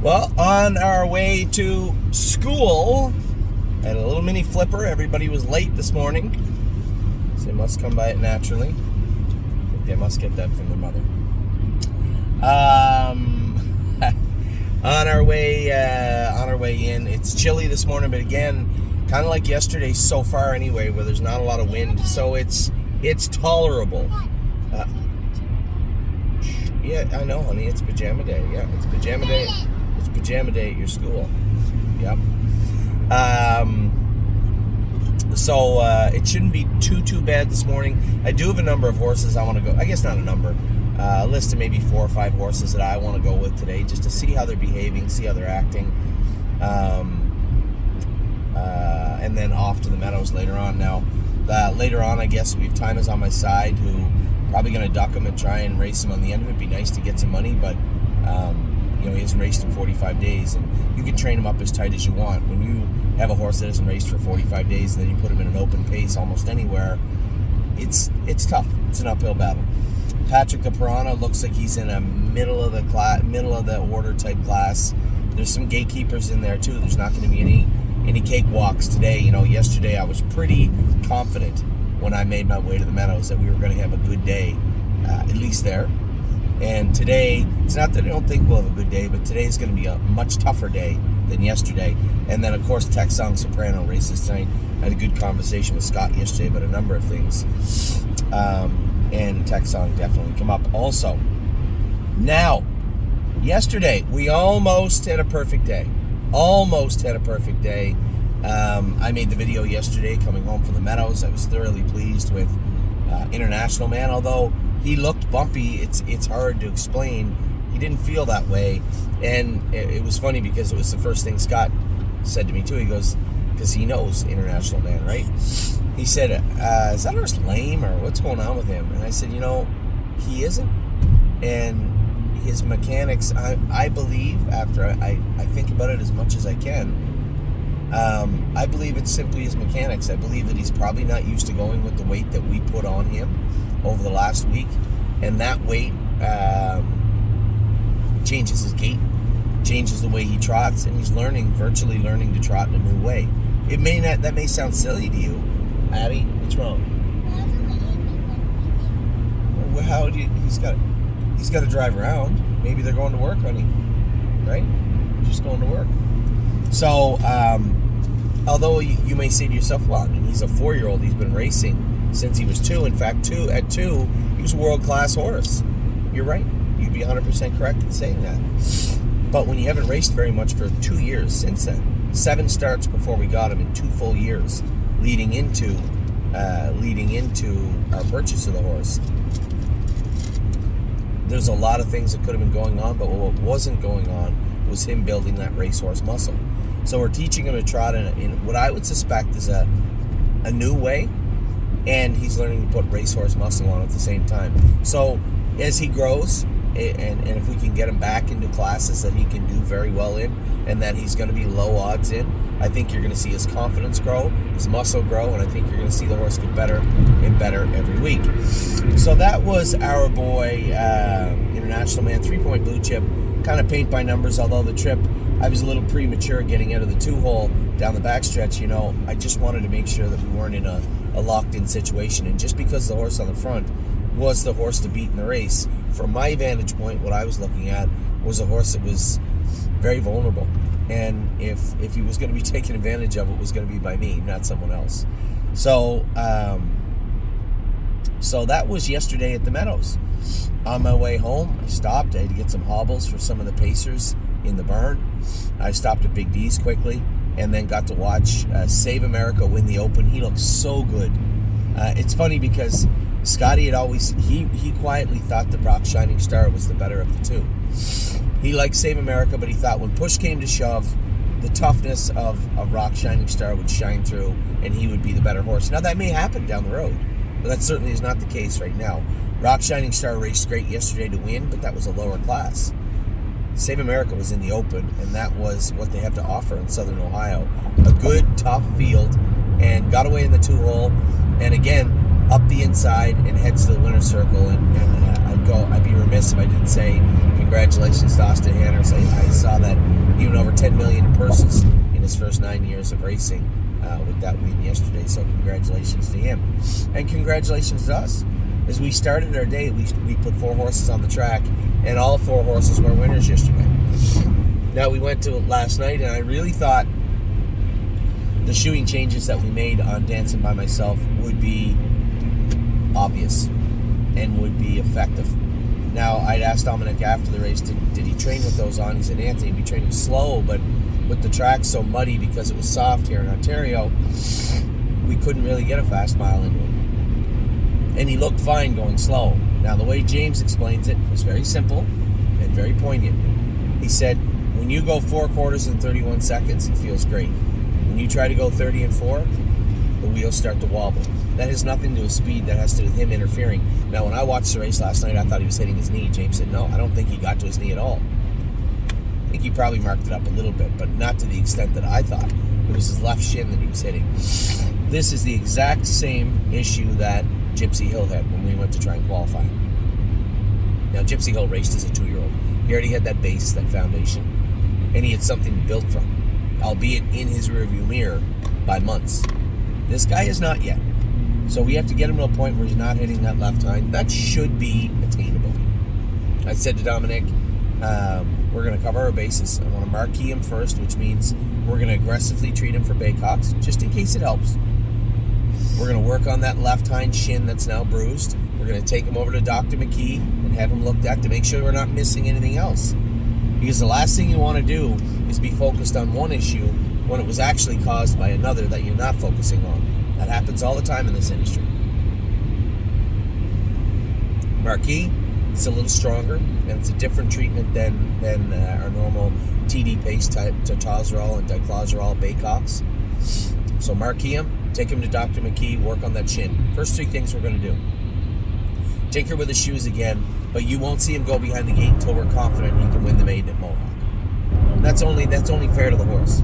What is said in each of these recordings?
Well, on our way to school, had a little mini flipper. Everybody was late this morning, so they must come by it naturally. They must get that from their mother. On our way in, it's chilly this morning, but again, kind of like yesterday so far anyway, where there's not a lot of wind, so it's tolerable. Yeah, I know, honey. It's pajama day. Yeah, it's pajama day. It's pajama day at your school. Yep. So it shouldn't be too bad this morning. I do have a number of horses I want to go. I guess not a number. A list of maybe 4 or 5 horses that I want to go with today, just to see how they're behaving, see how they're acting, and then off to the meadows later on. Now, later on, I guess we have Tima's on my side, who probably going to duck him and try and race him on the end. It would be nice to get some money, but he hasn't raced in 45 days, and you can train him up as tight as you want. When you have a horse that hasn't raced for 45 days, and then you put him in an open pace almost anywhere, it's tough. It's an uphill battle. Patrick the Piranha looks like he's in a middle of the order type class. There's some gatekeepers in there too. There's not going to be any cakewalks today. Yesterday I was pretty confident when I made my way to the meadows that we were going to have a good day, at least there. And today, it's not that I don't think we'll have a good day, but today is going to be a much tougher day than yesterday. And then, of course, Texan Soprano races tonight. I had a good conversation with Scott yesterday about a number of things. And Texan definitely come up also. Now, yesterday, we almost had a perfect day. I made the video yesterday coming home from the meadows. I was thoroughly pleased with International Man, although he looked bumpy. It's hard to explain. He didn't feel that way, and it was funny because it was the first thing Scott said to me too. He goes, because he knows International Man, right? He said, is that horse lame, or what's going on with him? And I said, he isn't. And his mechanics, I believe, after I think about it as much as I can, I believe it's simply his mechanics. I believe that he's probably not used to going with the weight that we put on him over the last week, and that weight changes his gait, changes the way he trots, and he's virtually learning to trot in a new way. That may sound silly to you, Abby. What's wrong? Well, he's got to drive around. Maybe they're going to work, honey. Right? Just going to work. So, although you may say to yourself, well, he's a 4-year-old. He's been racing since he was 2. In fact, at 2, he was a world-class horse. You're right. You'd be 100% correct in saying that. But when you haven't raced very much for 2 years since then, 7 starts before we got him in 2 full years, leading into our purchase of the horse, there's a lot of things that could have been going on, but what wasn't going on was him building that racehorse muscle. So we're teaching him to trot in what I would suspect is a new way, and he's learning to put racehorse muscle on at the same time. So as he grows, and if we can get him back into classes that he can do very well in, and that he's going to be low odds in, I think you're going to see his confidence grow, his muscle grow, and I think you're going to see the horse get better and better every week. So that was our boy, International Man, 3-point blue chip, kind of paint by numbers, although the trip, I was a little premature getting out of the 2-hole down the backstretch. I just wanted to make sure that we weren't in a locked-in situation, and just because the horse on the front was the horse to beat in the race, from my vantage point, what I was looking at was a horse that was very vulnerable, and if he was going to be taken advantage of, it was going to be by me, not someone else. So that was yesterday at the meadows. On my way home, I stopped. I had to get some hobbles for some of the pacers in the barn. I stopped at Big D's quickly, and then got to watch Save America win the Open. He looked so good. It's funny because Scotty had he quietly thought that Rock Shining Star was the better of the two. He liked Save America, but he thought when push came to shove, the toughness of Rock Shining Star would shine through, and he would be the better horse. Now, that may happen down the road, but that certainly is not the case right now. Rock Shining Star raced great yesterday to win, but that was a lower class. Save America was in the Open, and that was what they have to offer in Southern Ohio. A good, tough field, and got away in the 2-hole, and again, up the inside and heads to the winner's circle, and I'd be remiss if I didn't say congratulations to Austin Hanners. I saw that even over 10 million in purses in his first 9 years of racing with that win yesterday. So congratulations to him. And congratulations to us. As we started our day, we put 4 horses on the track, and all 4 horses were winners yesterday. Now, we went to it last night, and I really thought the shoeing changes that we made on Dancing by Myself would be obvious and would be effective. Now, I'd asked Dominic after the race, did he train with those on? He said, Anthony, we trained him slow, but with the track so muddy because it was soft here in Ontario, we couldn't really get a fast mile into him. And he looked fine going slow. Now, the way James explains it was very simple and very poignant. He said, when you go 4 quarters in 31 seconds, it feels great. When you try to go 30 and 4, the wheels start to wobble. That has nothing to do with speed. That has to do with him interfering. Now, when I watched the race last night, I thought he was hitting his knee. James said, no, I don't think he got to his knee at all. I think he probably marked it up a little bit, but not to the extent that I thought. It was his left shin that he was hitting. This is the exact same issue that Gypsy Hill had when we went to try and qualify. Now, Gypsy Hill raced as a 2-year-old. He already had that base, that foundation, and he had something to build from, albeit in his rearview mirror by months. This guy is not yet. So we have to get him to a point where he's not hitting that left hind. That should be attainable. I said to Dominic, we're going to cover our bases. I want to marquee him first, which means we're going to aggressively treat him for Baycocks, just in case it helps. We're going to work on that left hind shin that's now bruised. We're going to take him over to Dr. McKee and have him looked at to make sure we're not missing anything else. Because the last thing you want to do is be focused on one issue when it was actually caused by another that you're not focusing on. That happens all the time in this industry. Marquee, it's a little stronger, and it's a different treatment than our normal TD paste type Totazerol and Diclozerol Baycocks. So marquee him, take him to Dr. McKee, work on that shin. First 3 things we're going to do. Tinker with the shoes again, but you won't see him go behind the gate until we're confident he can win the maiden at Mohawk. That's only fair to the horse.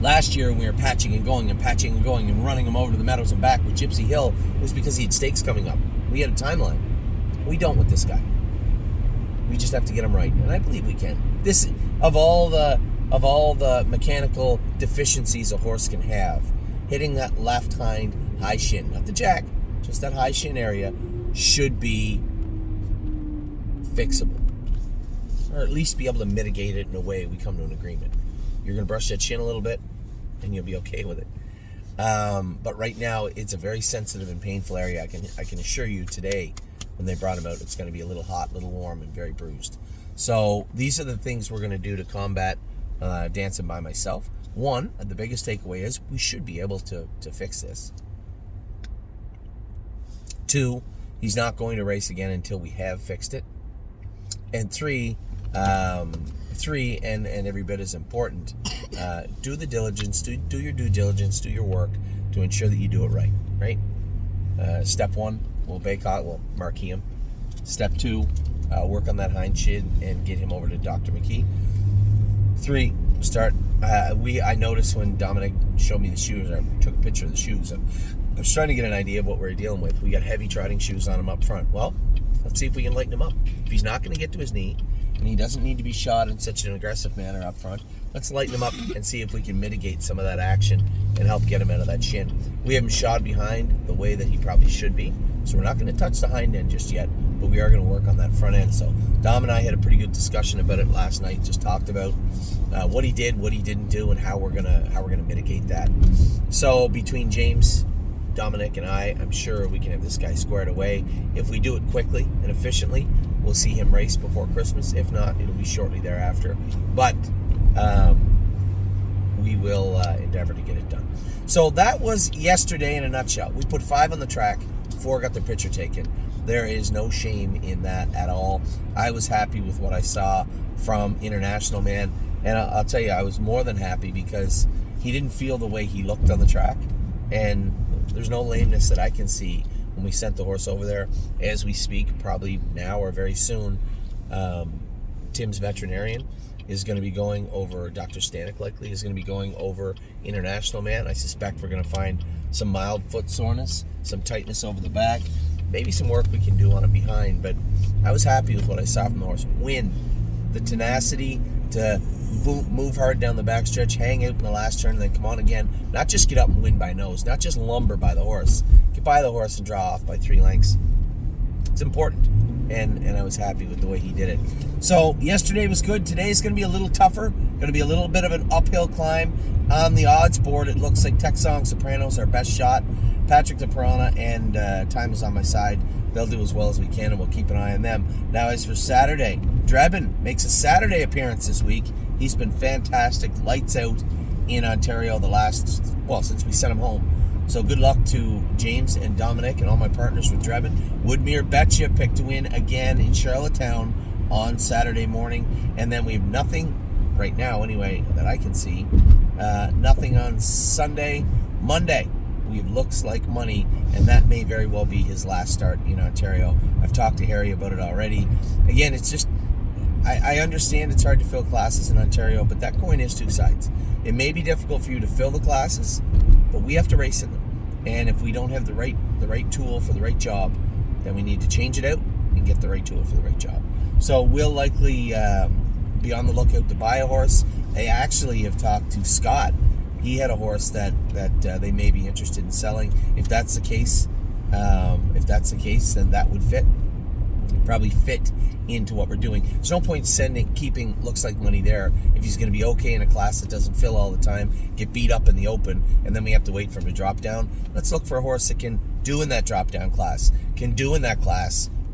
Last year, when we were patching and going and running him over to the meadows and back with Gypsy Hill, it was because he had stakes coming up. We had a timeline. We don't with this guy. We just have to get him right, and I believe we can. This, of all the mechanical deficiencies a horse can have, hitting that left hind high shin, not the jack, just that high shin area, should be fixable, or at least be able to mitigate it in a way we come to an agreement. You're going to brush that shin a little bit, and you'll be okay with it. But right now, it's a very sensitive and painful area. I can assure you today, when they brought him out, it's going to be a little hot, a little warm, and very bruised. So these are the things we're going to do to combat Dancing by Myself. One, the biggest takeaway is we should be able to fix this. 2, he's not going to race again until we have fixed it. And 3, and every bit as important, do the diligence, do your due diligence, do your work to ensure that you do it right? Step 1, we'll marquee him. Step 2, work on that hind shin and get him over to Dr. McKee. 3, start. I noticed when Dominic showed me the shoes, I took a picture of the shoes. I was trying to get an idea of what we're dealing with. We got heavy trotting shoes on him up front. Well, let's see if we can lighten him up. If he's not going to get to his knee, and he doesn't need to be shod in such an aggressive manner up front, let's lighten him up and see if we can mitigate some of that action and help get him out of that shin. We have him shod behind the way that he probably should be, so we're not going to touch the hind end just yet, but we are going to work on that front end. So Dom and I had a pretty good discussion about it last night. Just talked about what he did, what he didn't do, and how we're gonna mitigate that. So between James, Dominic, and I'm sure we can have this guy squared away. If we do it quickly and efficiently, we'll see him race before Christmas. If not, it'll be shortly thereafter. But we will endeavor to get it done. So that was yesterday in a nutshell. We put 5 on the track, 4 got their picture taken. There is no shame in that at all. I was happy with what I saw from International Man, and I'll tell you, I was more than happy because he didn't feel the way he looked on the track, and there's no lameness that I can see when we sent the horse over there. As we speak, probably now or very soon, Tim's veterinarian is going to be going over, Dr. Stanek likely is going to be going over International Man. I suspect we're going to find some mild foot soreness, some tightness over the back, maybe some work we can do on it behind. But I was happy with what I saw from the horse. Wind, the tenacity to move hard down the backstretch, hang out in the last turn, and then come on again. Not just get up and win by nose, not just lumber by the horse. Get by the horse and draw off by 3 lengths. It's important, and I was happy with the way he did it. So yesterday was good. Today's going to be a little tougher. Going to be a little bit of an uphill climb. On the odds board, it looks like Texong Soprano's our best shot. Patrick DePerona and Time is on my side. They'll do as well as we can, and we'll keep an eye on them. Now, as for Saturday, Drebin makes a Saturday appearance this week. He's been fantastic, lights out in Ontario since we sent him home. So good luck to James and Dominic and all my partners with Drebin. Woodmere Betcha picked to win again in Charlottetown on Saturday morning. And then we have nothing, right now anyway, that I can see. Nothing on Sunday. Monday, we have Looks Like Money, and that may very well be his last start in Ontario. I've talked to Harry about it already. Again, it's just, I understand it's hard to fill classes in Ontario, but that coin has two sides. It may be difficult for you to fill the classes, but we have to race in them. And if we don't have the right tool for the right job, then we need to change it out and get the right tool for the right job. So we'll likely be on the lookout to buy a horse. I actually have talked to Scott. He had a horse that they may be interested in selling. If that's the case, then that would probably fit into what we're doing. There's no point keeping Looks Like Money there if he's going to be okay in a class that doesn't fill all the time, get beat up in the open, and then we have to wait for him to drop down. Let's look for a horse that can do in that drop down class,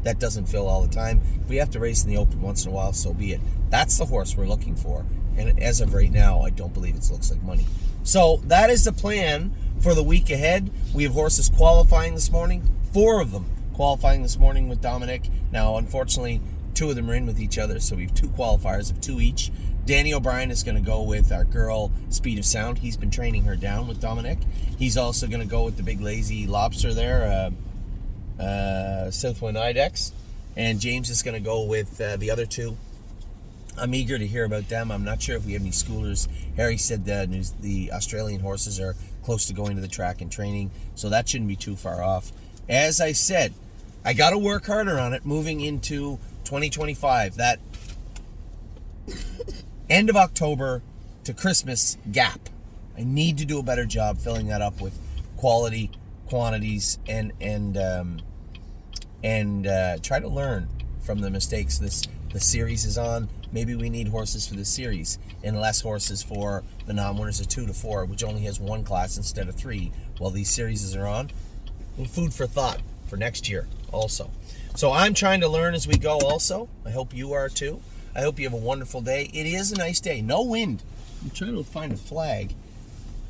that doesn't fill all the time. If we have to race in the open once in a while, so be it. That's the horse we're looking for. And as of right now, I don't believe it Looks Like Money. So that is the plan for the week ahead. We have horses qualifying this morning, 4 of them qualifying this morning with Dominic. Now, unfortunately, 2 of them are in with each other, so we have 2 qualifiers of 2 each. Danny O'Brien is going to go with our girl, Speed of Sound. He's been training her down with Dominic. He's also going to go with the big lazy lobster there, Southwind Idex. And James is going to go with the other 2. I'm eager to hear about them. I'm not sure if we have any schoolers. Harry said that the Australian horses are close to going to the track and training, so that shouldn't be too far off. As I said, I got to work harder on it moving into 2025. That end of October to Christmas gap. I need to do a better job filling that up with quality, quantities, and try to learn from the mistakes the series is on. Maybe we need horses for the series and less horses for the non-winners of 2 to 4, which only has 1 class instead of 3 while these series are on. Food for thought for next year also. So I'm trying to learn as we go also. I hope you are too. I hope you have a wonderful day. It is a nice day. No wind. I'm trying to find a flag,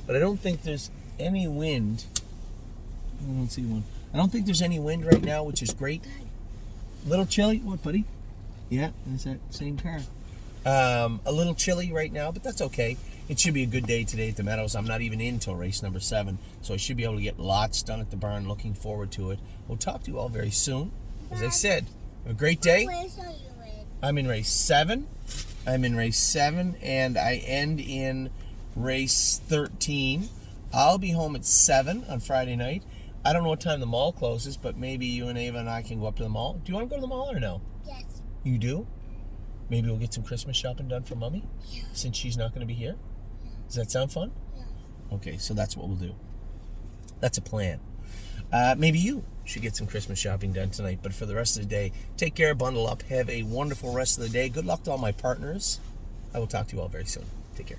but I don't think there's any wind. I don't see one. I don't think there's any wind right now, which is great. A little chilly. What, buddy? Yeah, it's that same car. A little chilly right now, but that's okay. It should be a good day today at the Meadows. I'm not even in until race number 7, so I should be able to get lots done at the barn. Looking forward to it. We'll talk to you all very soon. As I said, have a great day. I'm in race 7. And I end in race 13. I'll be home at 7 on Friday night. I don't know what time the mall closes, but maybe you and Ava and I can go up to the mall. Do you want to go to the mall or no? Yes. You do? Maybe we'll get some Christmas shopping done for Mommy? Yeah. Since she's not going to be here? Yeah. Does that sound fun? Yeah. Okay, so that's what we'll do. That's a plan. Maybe you should get some Christmas shopping done tonight, but for the rest of the day, take care, bundle up, have a wonderful rest of the day. Good luck to all my partners. I will talk to you all very soon. Take care.